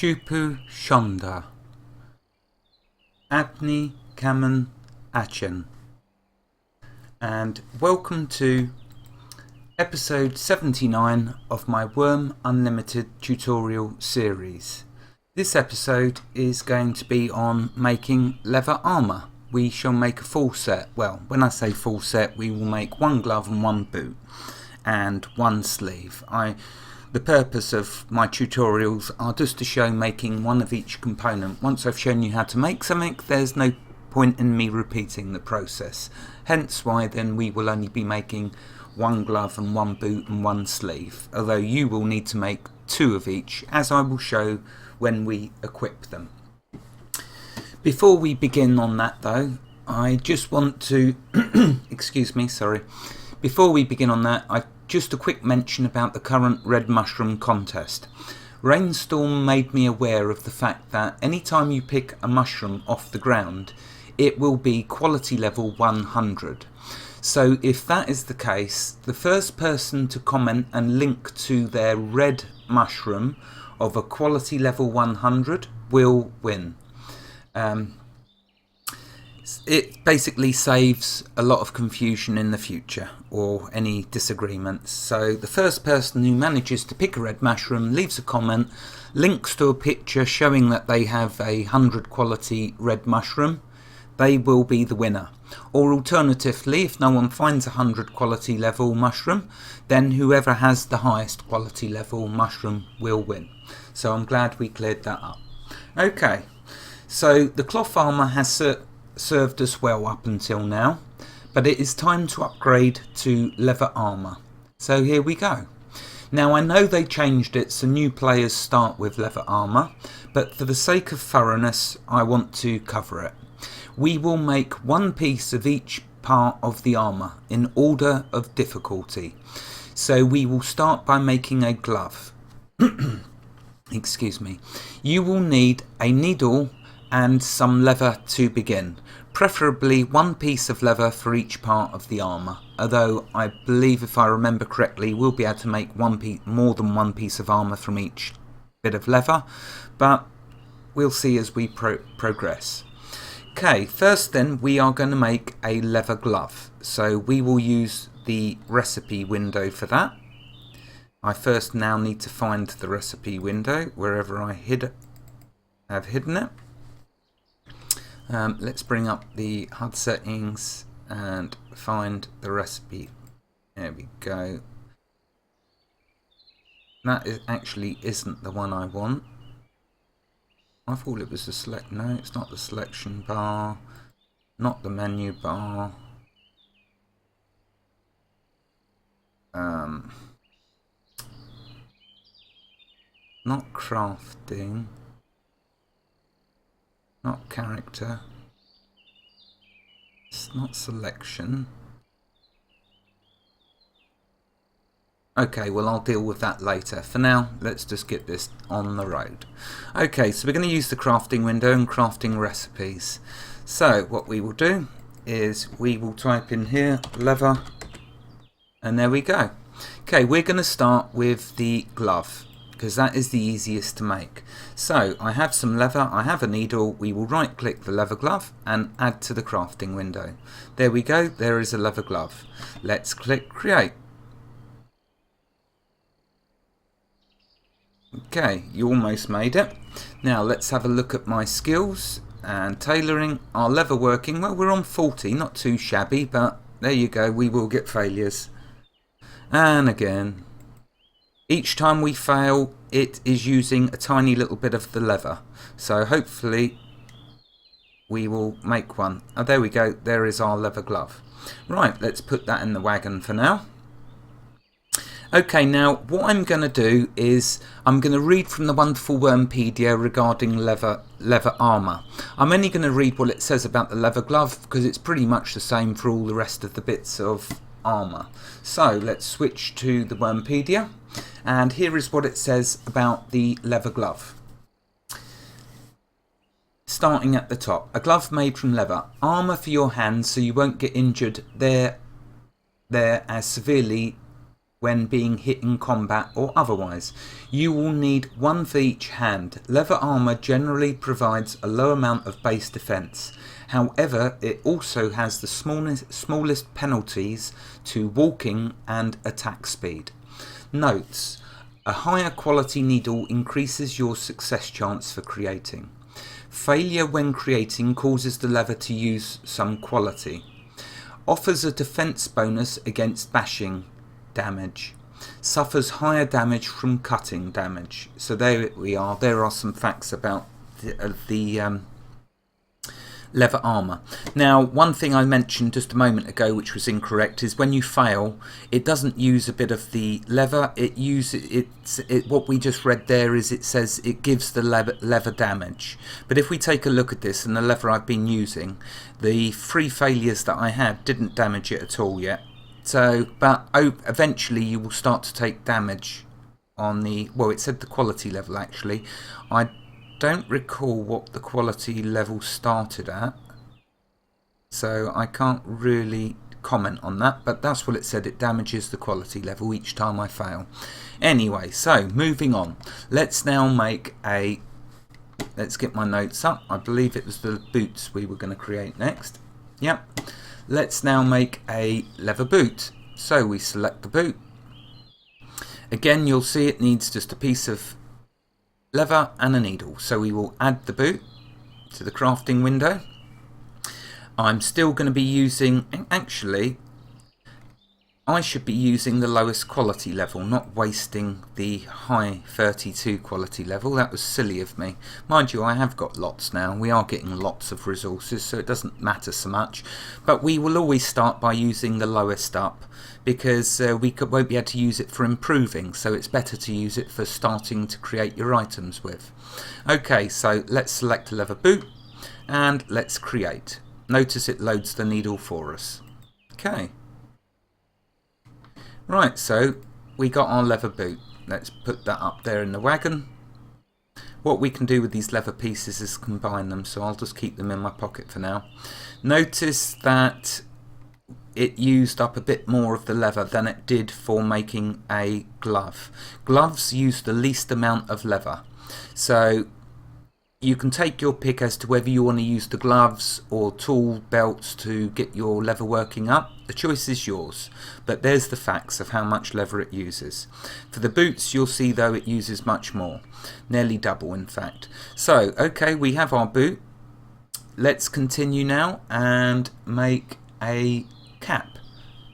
Chupu Shonda Agni Kamen Achen, and welcome to episode 79 of my Wurm Unlimited tutorial series. This episode is going to be on making leather armour. We shall make a full set. Well, when I say full set, we will make one glove and one boot and one sleeve. The purpose of my tutorials are just to show making one of each component. Once I've shown you how to make something, there's no point in me repeating the process. Hence why then we will only be making one glove and one boot and one sleeve, although you will need to make two of each, as I will show when we equip them. Before we begin on that though, I just want to before we begin on that, just a quick mention about the current red mushroom contest. Rainstorm made me aware of the fact that anytime you pick a mushroom off the ground, it will be quality level 100. So if that is the case, the first person to comment and link to their red mushroom of a quality level 100 will win. It basically saves a lot of confusion in the future or any disagreements. So the first person who manages to pick a red mushroom leaves a comment, links to a picture showing that they have a 100 quality red mushroom, they will be the winner. Or alternatively, if no one finds a 100 quality level mushroom, then whoever has the highest quality level mushroom will win. So I'm glad we cleared that up. Okay, so the cloth armour has served us well up until now, but it is time to upgrade to leather armour. So here we go. Now I know they changed it so new players start with leather armour, but for the sake of thoroughness I want to cover it. We will make one piece of each part of the armour in order of difficulty. So we will start by making a glove. Excuse me. You will need a needle and some leather to begin. Preferably one piece of leather for each part of the armour, although I believe, if I remember correctly, we'll be able to make more than one piece of armour from each bit of leather, but we'll see as we progress. Okay, first then we are going to make a leather glove, so we will use the recipe window for that. I first now need to find the recipe window wherever I have hidden it. Let's bring up the HUD settings and find the recipe. There we go. That actually isn't the one I want. I thought it was the select. No, it's not the selection bar, not the menu bar. Not crafting. Not character. It's not selection. Okay, well I'll deal with that later. For now, let's just get this on the road. Okay, so we're going to use the crafting window and crafting recipes. So what we will do is we will type in here leather, and there we go. Okay, we're going to start with the glove, because that is the easiest to make. So I have some leather, I have a needle, we will right click the leather glove and add to the crafting window. There we go, there is a leather glove. Let's click create. Okay, you almost made it. Now let's have a look at my skills and tailoring. Our leather working, well, we're on 40, not too shabby, but there you go, we will get failures. And again. Each time we fail, it is using a tiny little bit of the leather. So hopefully we will make one. Oh, there we go. There is our leather glove. Right, let's put that in the wagon for now. Okay, now what I'm going to do is I'm going to read from the wonderful Wurmpedia regarding leather armour. I'm only going to read what it says about the leather glove because it's pretty much the same for all the rest of the bits of armour. So let's switch to the Wurmpedia. And here is what it says about the leather glove. Starting at the top, a glove made from leather, armour for your hands so you won't get injured there as severely when being hit in combat or otherwise. You will need one for each hand. Leather armour generally provides a low amount of base defence. However, it also has the smallest penalties to walking and attack speed. Notes: a higher quality needle increases your success chance for creating. Failure when creating causes the leather to use some quality. Offers a defense bonus against bashing damage. Suffers higher damage from cutting damage. So there we are. There are some facts about the leather armour. Now, one thing I mentioned just a moment ago which was incorrect is when you fail, it doesn't use a bit of the leather. What we just read there is it says it gives the leather damage. But if we take a look at this and the leather I've been using, the 3 failures that I had didn't damage it at all yet. So, but eventually you will start to take damage on the, well, it said the quality level actually. I don't recall what the quality level started at, so I can't really comment on that, but that's what it said. It damages the quality level each time I fail. Anyway, so moving on, let's now make a, let's get my notes up. I believe it was the boots we were going to create next. Yep. Let's now make a leather boot. So we select the boot. Again, you'll see it needs just a piece of leather and a needle. So we will add the boot to the crafting window. I'm still going to be using, actually, I should be using the lowest quality level, not wasting the high 32 quality level. That was silly of me. Mind you, I have got lots now. We are getting lots of resources, so it doesn't matter so much. But we will always start by using the lowest up, because won't be able to use it for improving, so it's better to use it for starting to create your items with. Okay, so let's select a leather boot, and let's create. Notice it loads the needle for us. Okay. Right, so we got our leather boot. Let's put that up there in the wagon. What we can do with these leather pieces is combine them, so I'll just keep them in my pocket for now. Notice that it used up a bit more of the leather than it did for making a glove. Gloves use the least amount of leather, so you can take your pick as to whether you want to use the gloves or tool belts to get your leather working up. The choice is yours, but there's the facts of how much leather it uses. For the boots, you'll see though it uses much more, nearly double in fact. So, okay, we have our boot. Let's continue now and make a cap.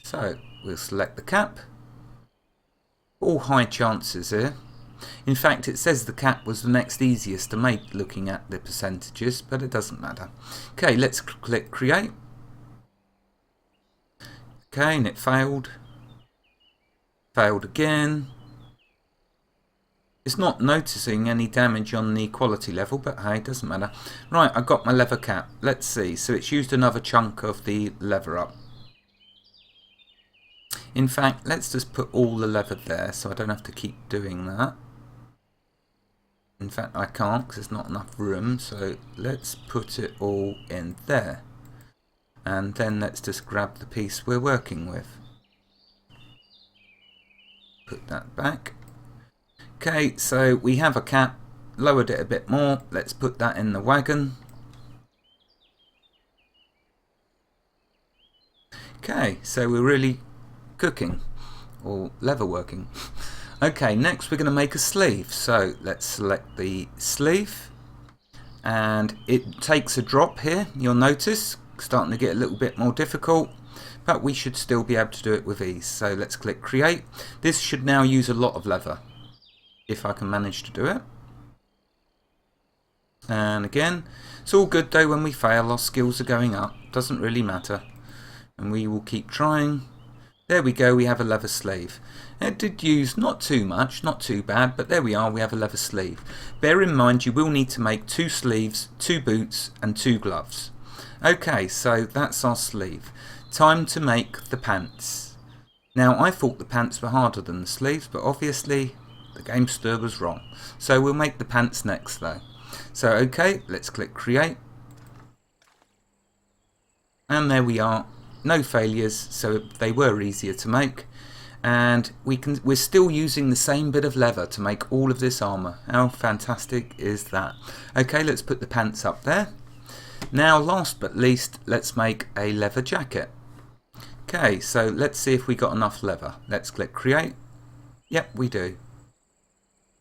So, we'll select the cap. All high chances here. In fact, it says the cap was the next easiest to make looking at the percentages, but it doesn't matter. Okay, let's click create. Okay, and it failed. Failed again. It's not noticing any damage on the quality level, but hey, it doesn't matter. Right, I got my leather cap. Let's see. So it's used another chunk of the leather up. In fact, let's just put all the leather there so I don't have to keep doing that. In fact, I can't because there's not enough room, so let's put it all in there. And then let's just grab the piece we're working with. Put that back. Okay, so we have a cap, lowered it a bit more. Let's put that in the wagon. Okay, so we're really cooking, or leather working. Okay, next we're going to make a sleeve. So let's select the sleeve, and it takes a drop here. You'll notice starting to get a little bit more difficult, but we should still be able to do it with ease. So let's click create. This should now use a lot of leather, if I can manage to do it. And again, it's all good though. When we fail, our skills are going up. Doesn't really matter, and we will keep trying. There we go, we have a leather sleeve. It did use not too much, not too bad, but there we are, we have a leather sleeve. Bear in mind you will need to make 2 sleeves, 2 boots and 2 gloves. Okay, so that's our sleeve. Time to make the pants. Now I thought the pants were harder than the sleeves, but obviously the gamester was wrong. So we'll make the pants next though. So okay, let's click create. And there we are. No failures, so they were easier to make. And we're still using the same bit of leather to make all of this armour. How fantastic is that? Okay, let's put the pants up there. Now, last but least, let's make a leather jacket. Okay, so let's see if we got enough leather. Let's click create. Yep, we do.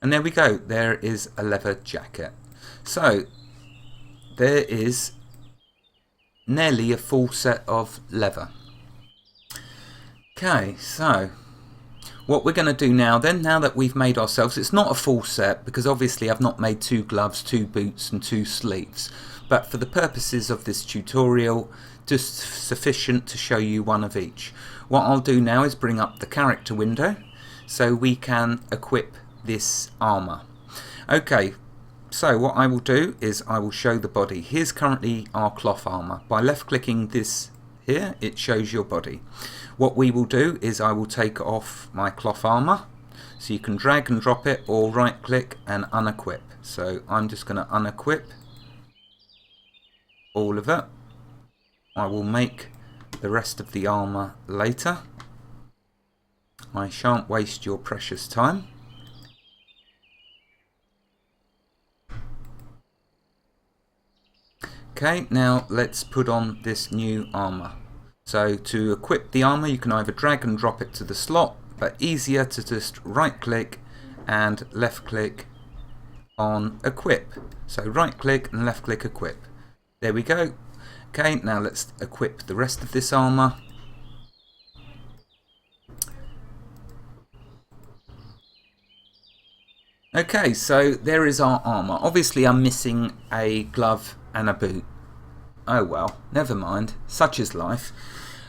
And there we go, there is a leather jacket. So there is nearly a full set of leather. Okay, so what we're going to do now then, now that we've made ourselves, it's not a full set because obviously I've not made 2 gloves, 2 boots and 2 sleeves, but for the purposes of this tutorial, just sufficient to show you one of each. What I'll do now is bring up the character window so we can equip this armour. Okay, so what I will do is I will show the body. Here's currently our cloth armour. By left clicking this here, it shows your body. What we will do is I will take off my cloth armour, so you can drag and drop it or right click and unequip. So I'm just going to unequip all of it. I will make the rest of the armour later. I shan't waste your precious time. Okay, now let's put on this new armour. So to equip the armour you can either drag and drop it to the slot, but easier to just right click and left click on equip. So right click and left click equip. There we go. Okay, now let's equip the rest of this armour. Okay, so there is our armour. Obviously I'm missing a glove and a boot. Oh well, never mind, such is life.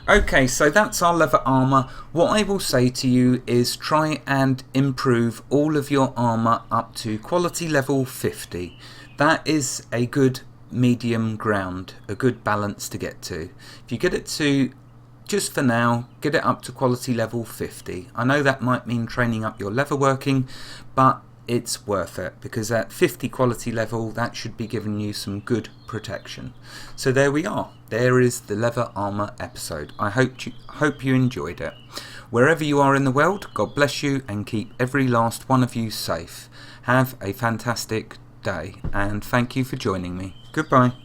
Okay, so that's our leather armour. What I will say to you is try and improve all of your armour up to quality level 50. That is a good medium ground, a good balance to get to. If you get it to, just for now, get it up to quality level 50. I know that might mean training up your leather working, but it's worth it because at 50 quality level that should be giving you some good protection. So there we are. There is the leather armour episode. I hope you enjoyed it. Wherever you are in the world, God bless you and keep every last one of you safe. Have a fantastic day and thank you for joining me. Goodbye.